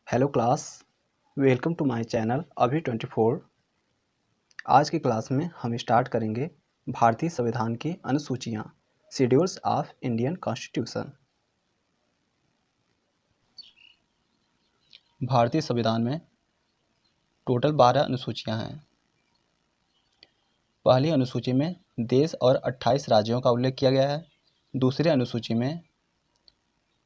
Hello class, welcome to my channel Abhi 24। आज की class में हम स्टार्ट करेंगे भारतीय संविधान की अनुसूचियाँ, शेड्यूल्स ऑफ इंडियन कॉन्स्टिट्यूशन। भारतीय संविधान में टोटल 12 अनुसूचियाँ हैं। पहली अनुसूची में देश और 28 राज्यों का उल्लेख किया गया है। दूसरी अनुसूची में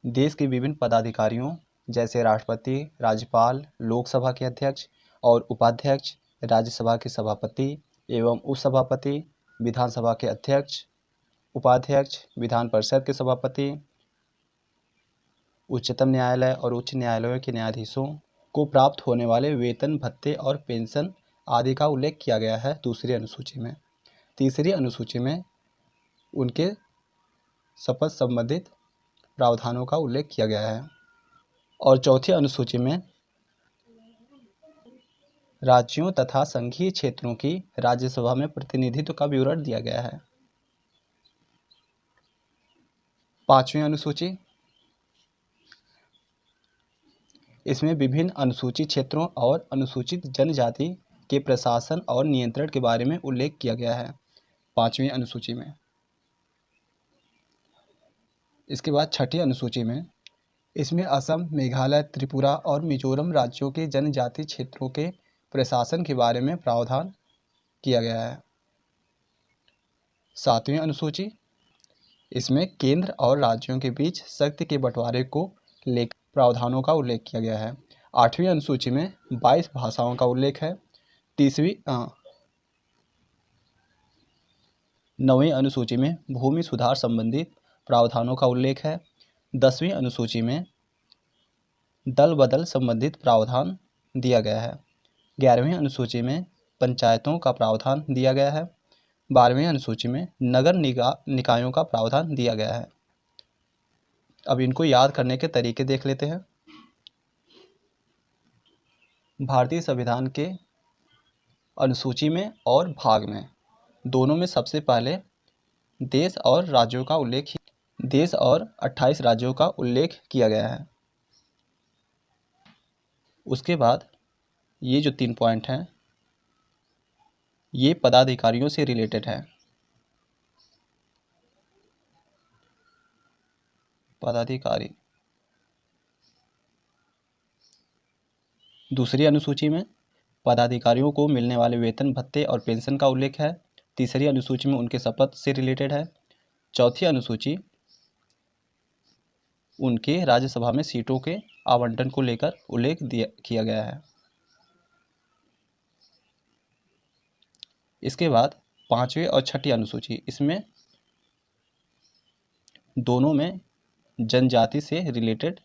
देश के विभिन्न पदाधिकारियों जैसे राष्ट्रपति, राज्यपाल, लोकसभा के अध्यक्ष और उपाध्यक्ष, राज्यसभा के सभापति एवं उपसभापति, विधानसभा के अध्यक्ष, उपाध्यक्ष, विधान परिषद के सभापति, उच्चतम न्यायालय और उच्च न्यायालयों के न्यायाधीशों को प्राप्त होने वाले वेतन, भत्ते और पेंशन आदि का उल्लेख किया गया है दूसरी अनुसूची में। तीसरी अनुसूची में उनके शपथ संबंधित प्रावधानों का उल्लेख किया गया है और चौथी अनुसूची में राज्यों तथा संघीय क्षेत्रों की राज्यसभा में प्रतिनिधित्व का विवरण दिया गया है। पांचवी अनुसूची, इसमें विभिन्न अनुसूचित क्षेत्रों और अनुसूचित जनजाति के प्रशासन और नियंत्रण के बारे में उल्लेख किया गया है पांचवी अनुसूची में। इसके बाद छठी अनुसूची में इसमें असम, मेघालय, त्रिपुरा और मिजोरम राज्यों के जनजाति क्षेत्रों के प्रशासन के बारे में प्रावधान किया गया है। सातवीं अनुसूची, इसमें केंद्र और राज्यों के बीच शक्ति के बंटवारे को लेकर प्रावधानों का उल्लेख किया गया है। आठवीं अनुसूची में 22 भाषाओं का उल्लेख है। नौवीं अनुसूची में भूमि सुधार संबंधित प्रावधानों का उल्लेख है। 10वीं अनुसूची में दल बदल संबंधित प्रावधान दिया गया है। 11वीं अनुसूची में पंचायतों का प्रावधान दिया गया है। 12वीं अनुसूची में नगर निकायों का प्रावधान दिया गया है। अब इनको याद करने के तरीके देख लेते हैं। भारतीय संविधान के अनुसूची में और भाग में दोनों में सबसे पहले देश और 28 राज्यों का उल्लेख किया गया है। उसके बाद ये जो 3 पॉइंट हैं ये पदाधिकारियों से रिलेटेड है। पदाधिकारी। दूसरी अनुसूची में पदाधिकारियों को मिलने वाले वेतन, भत्ते और पेंशन का उल्लेख है। तीसरी अनुसूची में उनके शपथ से रिलेटेड है। चौथी अनुसूची उनके राज्यसभा में सीटों के आवंटन को लेकर उल्लेख किया गया है। इसके बाद पांचवी और छठी अनुसूची, इसमें दोनों में जनजाति से रिलेटेड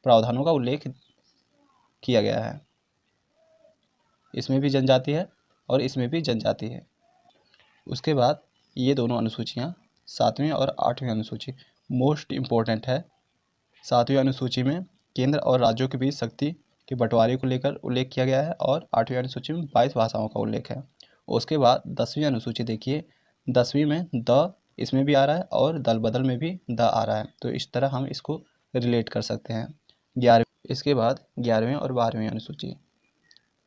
प्रावधानों का उल्लेख किया गया है। इसमें भी जनजाति है और इसमें भी जनजाति है। उसके बाद ये दोनों अनुसूचियाँ, 7वीं और 8वीं अनुसूची मोस्ट इम्पोर्टेंट है। 7वीं अनुसूची में केंद्र और राज्यों के बीच शक्ति के बंटवारे को लेकर उल्लेख किया गया है और 8वीं अनुसूची में 22 भाषाओं का उल्लेख है। उसके बाद 10वीं अनुसूची देखिए, 10वीं में द इसमें भी आ रहा है और दल बदल में भी द आ रहा है, तो इस तरह हम इसको रिलेट कर सकते हैं। 11वीं, इसके बाद 11वीं और 12वीं अनुसूची।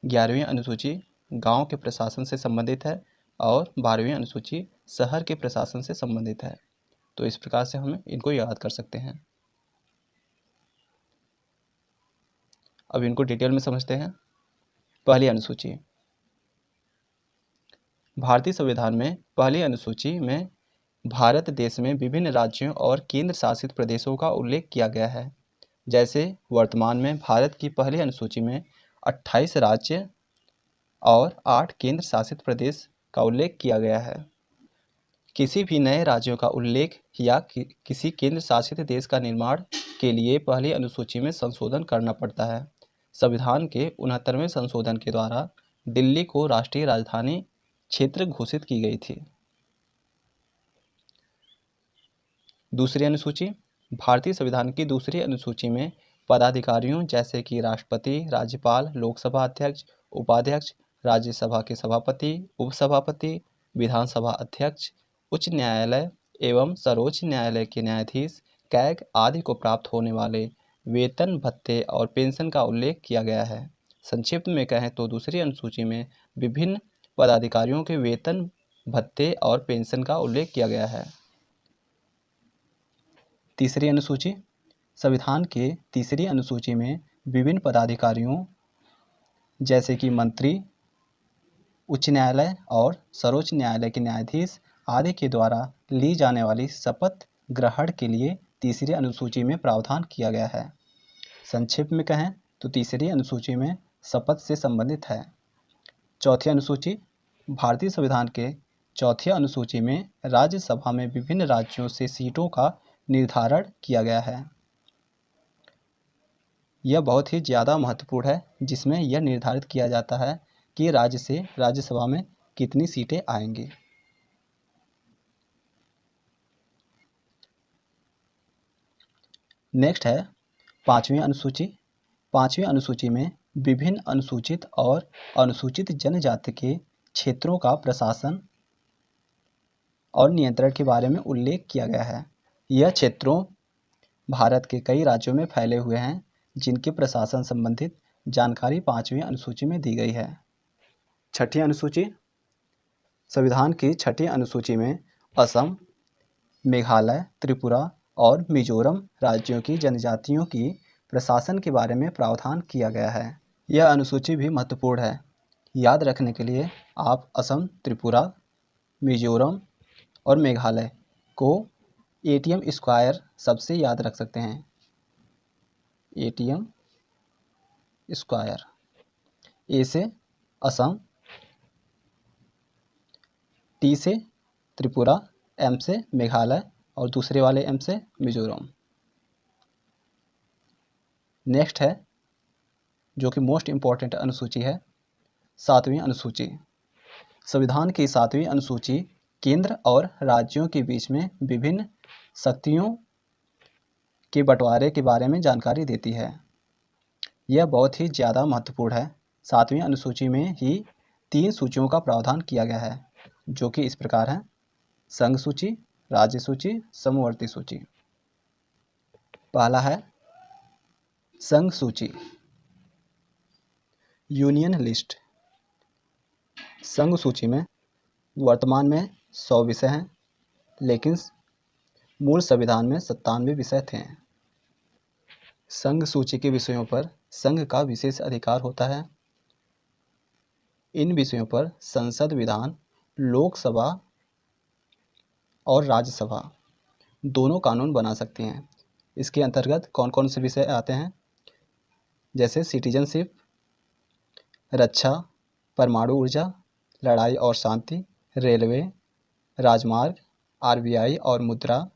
11वीं अनुसूची गांव के प्रशासन से संबंधित है और 12वीं अनुसूची शहर के प्रशासन से संबंधित है। तो इस प्रकार से हम इनको याद कर सकते हैं। अब इनको डिटेल में समझते हैं। पहली अनुसूची, भारतीय संविधान में पहली अनुसूची में भारत देश में विभिन्न राज्यों और केंद्र शासित प्रदेशों का उल्लेख किया गया है। जैसे वर्तमान में भारत की पहली अनुसूची में 28 राज्य और 8 केंद्र शासित प्रदेश का उल्लेख किया गया है। किसी भी नए राज्यों का उल्लेख या किसी केंद्र शासित देश का निर्माण के लिए पहली अनुसूची में संशोधन करना पड़ता है। संविधान के 69वें संशोधन के द्वारा दिल्ली को राष्ट्रीय राजधानी क्षेत्र घोषित की गई थी। दूसरी अनुसूची, भारतीय संविधान की दूसरी अनुसूची में पदाधिकारियों जैसे कि राष्ट्रपति, राज्यपाल, लोकसभा अध्यक्ष, उपाध्यक्ष, राज्यसभा के सभापति, उपसभापति, विधानसभा अध्यक्ष, उच्च न्यायालय एवं सर्वोच्च न्यायालय के न्यायाधीश, कैग आदि को प्राप्त होने वाले वेतन, भत्ते और पेंशन का उल्लेख किया गया है। संक्षिप्त में कहें तो दूसरी अनुसूची में विभिन्न पदाधिकारियों के वेतन, भत्ते और पेंशन का उल्लेख किया गया है। तीसरी अनुसूची, संविधान के तीसरी अनुसूची में विभिन्न पदाधिकारियों जैसे कि मंत्री, उच्च न्यायालय और सर्वोच्च न्यायालय के न्यायाधीश आदि के द्वारा ली जाने वाली शपथ ग्रहण के लिए तीसरी अनुसूची में प्रावधान किया गया है। संक्षिप्त में कहें तो तीसरी अनुसूची में शपथ से संबंधित है। चौथी अनुसूची, भारतीय संविधान के चौथी अनुसूची में राज्यसभा में विभिन्न राज्यों से सीटों का निर्धारण किया गया है। यह बहुत ही ज़्यादा महत्वपूर्ण है, जिसमें यह निर्धारित किया जाता है कि राज्य से राज्यसभा में कितनी सीटें आएंगी। नेक्स्ट है पांचवी अनुसूची। पांचवी अनुसूची में विभिन्न अनुसूचित और अनुसूचित जनजाति के क्षेत्रों का प्रशासन और नियंत्रण के बारे में उल्लेख किया गया है। यह क्षेत्रों भारत के कई राज्यों में फैले हुए हैं, जिनके प्रशासन संबंधित जानकारी पांचवी अनुसूची में दी गई है। छठी अनुसूची, संविधान की छठी अनुसूची में असम, मेघालय, त्रिपुरा और मिजोरम राज्यों की जनजातियों की प्रशासन के बारे में प्रावधान किया गया है। यह अनुसूची भी महत्वपूर्ण है। याद रखने के लिए आप असम, त्रिपुरा, मिजोरम और मेघालय को एटीएम स्क्वायर सबसे याद रख सकते हैं। एटीएम स्क्वायर, ए से असम, टी से त्रिपुरा, एम से मेघालय और दूसरे वाले एम से मिजोरम। नेक्स्ट है जो कि मोस्ट इम्पॉर्टेंट अनुसूची है, सातवीं अनुसूची। संविधान की सातवीं अनुसूची केंद्र और राज्यों के बीच में विभिन्न शक्तियों के बंटवारे के बारे में जानकारी देती है। यह बहुत ही ज़्यादा महत्वपूर्ण है। सातवीं अनुसूची में ही 3 सूचियों का प्रावधान किया गया है, जो कि इस प्रकार हैं: संघ सूची, राज्य सूची, समवर्ती सूची। पहला है संघ सूची, यूनियन लिस्ट। संघ सूची में वर्तमान में 100 विषय हैं, लेकिन मूल संविधान में 97 विषय थे। संघ सूची के विषयों पर संघ का विशेष अधिकार होता है। इन विषयों पर संसद, विधान, लोकसभा और राज्यसभा दोनों कानून बना सकती हैं। इसके अंतर्गत कौन कौन से विषय आते हैं, जैसे सिटीजनशिप, रक्षा, परमाणु ऊर्जा, लड़ाई और शांति, रेलवे, राजमार्ग, आरबीआई और मुद्रा,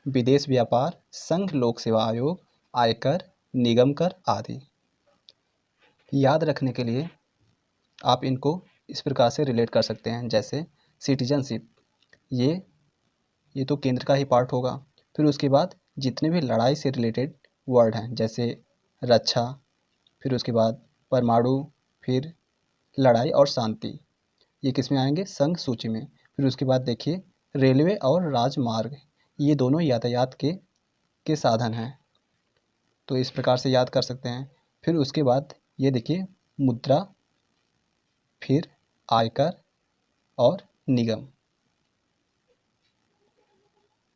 विदेश व्यापार, संघ लोक सेवा आयोग, आयकर, निगम कर आदि। याद रखने के लिए आप इनको इस प्रकार से रिलेट कर सकते हैं, जैसे सिटीजनशिप, ये तो केंद्र का ही पार्ट होगा। फिर उसके बाद जितने भी लड़ाई से रिलेटेड वर्ड हैं, जैसे रक्षा, फिर उसके बाद परमाणु, फिर लड़ाई और शांति, ये किस में आएंगे? संघ सूची में। फिर उसके बाद देखिए रेलवे और राजमार्ग, ये दोनों यातायात के साधन हैं, तो इस प्रकार से याद कर सकते हैं। फिर उसके बाद ये देखिए मुद्रा, फिर आयकर और निगम,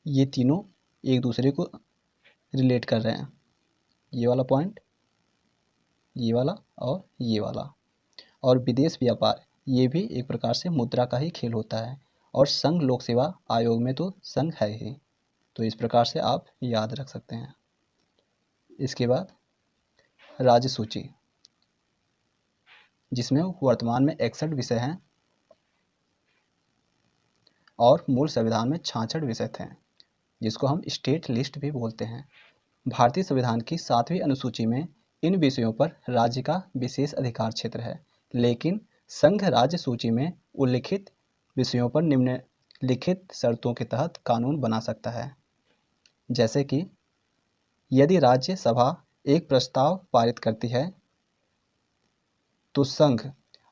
ये तीनों एक दूसरे को रिलेट कर रहे हैं। ये वाला पॉइंट, ये वाला और ये वाला। और विदेश व्यापार, ये भी एक प्रकार से मुद्रा का ही खेल होता है। और संघ लोक सेवा आयोग में तो संघ है ही, तो इस प्रकार से आप याद रख सकते हैं। इसके बाद राज्य सूची, जिसमें वर्तमान में 61 विषय हैं और मूल संविधान में 66 विषय थे, जिसको हम स्टेट लिस्ट भी बोलते हैं। भारतीय संविधान की 7वीं अनुसूची में इन विषयों पर राज्य का विशेष अधिकार क्षेत्र है, लेकिन संघ राज्य सूची में उल्लिखित विषयों पर निम्नलिखित शर्तों के तहत कानून बना सकता है। जैसे कि यदि राज्यसभा एक प्रस्ताव पारित करती है तो संघ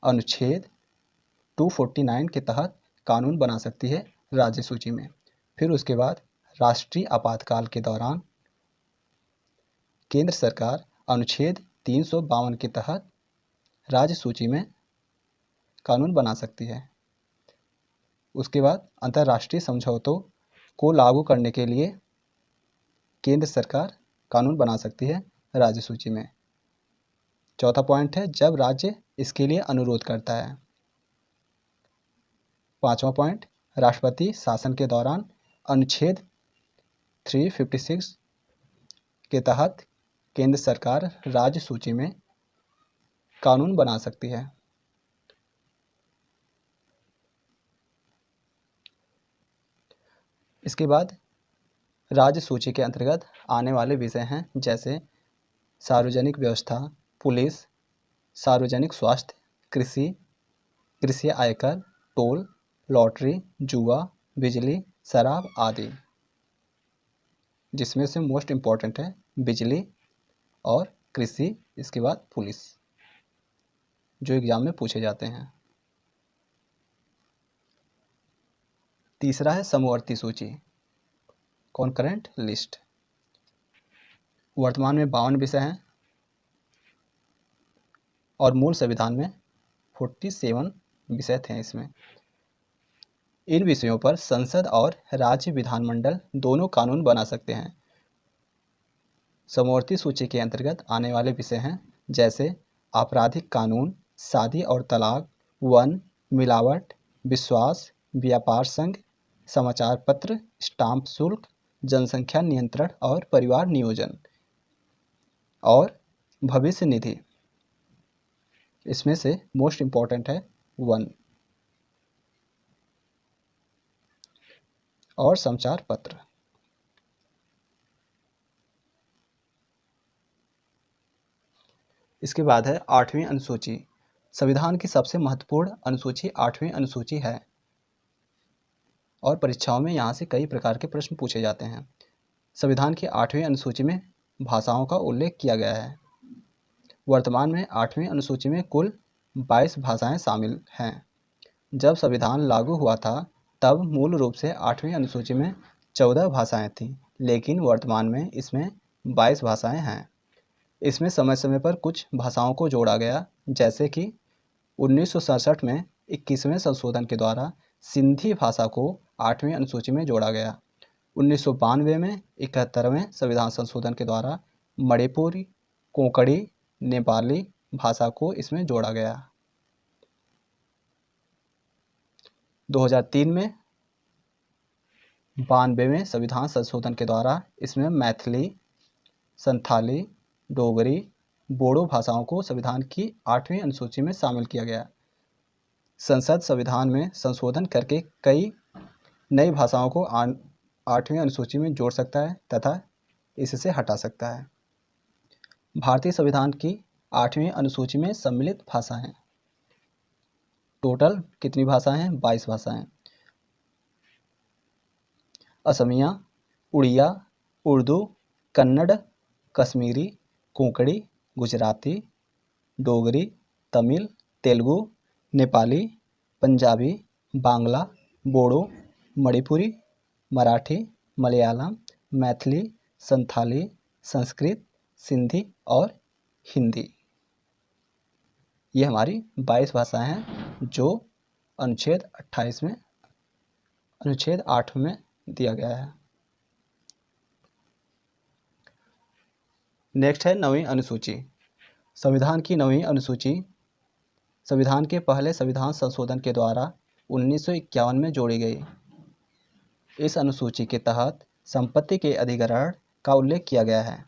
अनुच्छेद 249 के तहत कानून बना सकती है राज्य सूची में। फिर उसके बाद राष्ट्रीय आपातकाल के दौरान केंद्र सरकार अनुच्छेद 352 के तहत राज्य सूची में कानून बना सकती है। उसके बाद अंतर्राष्ट्रीय समझौतों को लागू करने के लिए केंद्र सरकार कानून बना सकती है राज्य सूची में। चौथा पॉइंट है जब राज्य इसके लिए अनुरोध करता है। पांचवा पॉइंट, राष्ट्रपति शासन के दौरान अनुच्छेद 356 के तहत केंद्र सरकार राज्य सूची में कानून बना सकती है। इसके बाद राज्य सूची के अंतर्गत आने वाले विषय हैं जैसे सार्वजनिक व्यवस्था, पुलिस, सार्वजनिक स्वास्थ्य, कृषि आयकर, टोल, लॉटरी, जुआ, बिजली, शराब आदि, जिसमें से मोस्ट इम्पॉर्टेंट है बिजली और कृषि, इसके बाद पुलिस, जो एग्जाम में पूछे जाते हैं। तीसरा है समवर्ती सूची, कॉन्करेंट लिस्ट। वर्तमान में 52 विषय हैं और मूल संविधान में 47 विषय थे। इसमें इन विषयों पर संसद और राज्य विधानमंडल दोनों कानून बना सकते हैं। समवर्ती सूची के अंतर्गत आने वाले विषय हैं जैसे आपराधिक कानून, शादी और तलाक, वन, मिलावट, विश्वास, व्यापार संघ, समाचार पत्र, स्टाम्प शुल्क, जनसंख्या नियंत्रण और परिवार नियोजन और भविष्य निधि। इसमें से मोस्ट इम्पॉर्टेंट है वन और समाचार पत्र। इसके बाद है 8वीं अनुसूची। संविधान की सबसे महत्वपूर्ण अनुसूची 8वीं अनुसूची है और परीक्षाओं में यहाँ से कई प्रकार के प्रश्न पूछे जाते हैं। संविधान की 8वीं अनुसूची में भाषाओं का उल्लेख किया गया है। वर्तमान में 8वीं अनुसूची में कुल 22 भाषाएं शामिल हैं। जब संविधान लागू हुआ था तब मूल रूप से 8वीं अनुसूची में 14 भाषाएं थीं, लेकिन वर्तमान में इसमें 22 भाषाएं हैं। इसमें समय समय पर कुछ भाषाओं को जोड़ा गया, जैसे कि 1967 में 21वें संशोधन के द्वारा सिंधी भाषा को 8वीं अनुसूची में जोड़ा गया। 1992 में 71वें संविधान संशोधन के द्वारा मणिपुरी, कोंकणी, नेपाली भाषा को इसमें जोड़ा गया। 2003 में 92वें संविधान संशोधन के द्वारा इसमें मैथिली, संथाली, डोगरी, बोडो भाषाओं को संविधान की 8वीं अनुसूची में शामिल किया गया। संसद संविधान में संशोधन करके कई नई भाषाओं को 8वीं अनुसूची में जोड़ सकता है तथा इससे हटा सकता है। भारतीय संविधान की 8वीं अनुसूची में सम्मिलित भाषाएं टोटल कितनी भाषाएं हैं? 22 भाषाएं। असमिया, उड़िया, उर्दू, कन्नड़, कश्मीरी, कोंकणी, गुजराती, डोगरी, तमिल, तेलुगु, नेपाली, पंजाबी, बांग्ला, बोडो, मणिपुरी, मराठी, मलयालम, मैथिली, संथाली, संस्कृत, सिंधी और हिंदी। ये हमारी 22 भाषाएं हैं जो अनुच्छेद 28 में, अनुच्छेद 8 में दिया गया है। नेक्स्ट है 9वीं अनुसूची। संविधान की 9वीं अनुसूची संविधान के पहले संविधान संशोधन के द्वारा 1951 में जोड़ी गई। इस अनुसूची के तहत संपत्ति के अधिग्रहण का उल्लेख किया गया है।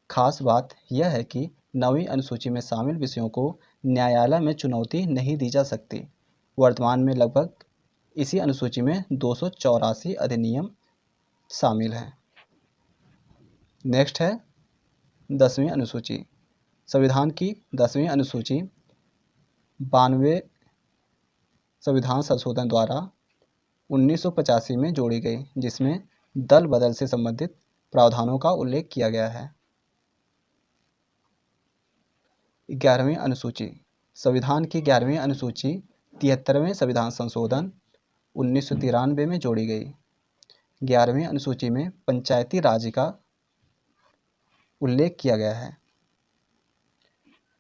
खास बात यह है कि 9वीं अनुसूची में शामिल विषयों को न्यायालय में चुनौती नहीं दी जा सकती। वर्तमान में लगभग इसी अनुसूची में 284 अधिनियम शामिल हैं। नेक्स्ट है 10वीं अनुसूची। संविधान की 10वीं अनुसूची 92वें संविधान संशोधन द्वारा 1985 में जोड़ी गई, जिसमें दल बदल से संबंधित प्रावधानों का उल्लेख किया गया है। 11वीं अनुसूची। संविधान की 11वीं अनुसूची 73वें संविधान संशोधन 1993 में जोड़ी गई। 11वीं अनुसूची में पंचायती राज का उल्लेख किया गया है।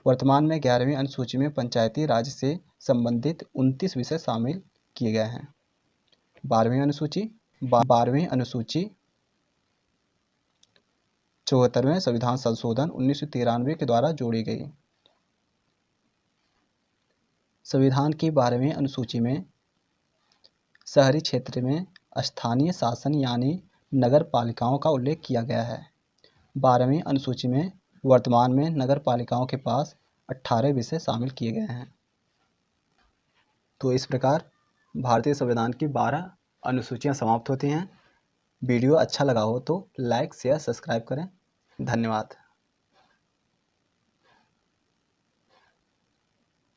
वर्तमान में 11वीं अनुसूची में पंचायती राज से संबंधित 29 विषय शामिल किए गए हैं। 12वीं अनुसूची 74वें संविधान संशोधन 1993 के द्वारा जोड़ी गई। संविधान की 12वीं अनुसूची में शहरी क्षेत्र में स्थानीय शासन यानी नगर पालिकाओं का उल्लेख किया गया है। 12वीं अनुसूची में वर्तमान में नगर पालिकाओं के पास 18 विषय शामिल किए गए हैं। तो इस प्रकार भारतीय संविधान की 12 अनुसूचियां समाप्त होती हैं। वीडियो अच्छा लगा हो तो लाइक, शेयर, सब्सक्राइब करें। धन्यवाद।